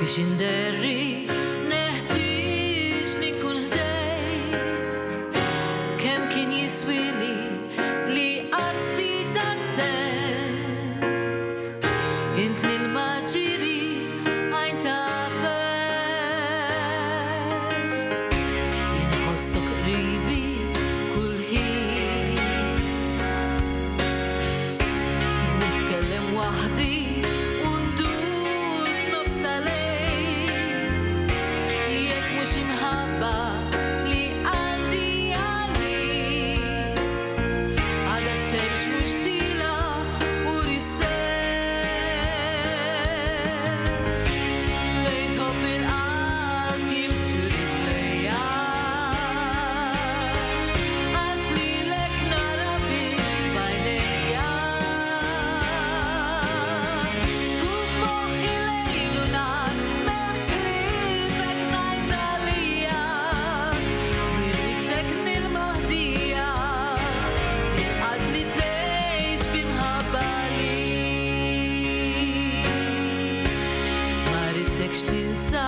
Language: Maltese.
biex inderri neħtieġ li nkun ħdejk kemm kien jiswili li qatt ftit attent int li l-maġiri għajn tafel inħossok qribi kull ħin nitkellem waħdi u ndur f'nofs tal-lejl jekk mhux imħabba li għandi għalik għada x-xemx mhux tila u risser fejn tħobb il-qalb jimxu rijlejja għax lilek nara biss b'għajnejja u f'moħħi lejl u nar m'hemmx ħliefek ngħid għalija milwiċċek nil-maħdija tinqalb li tgħix b'imħabba li ma ridtekx tinsa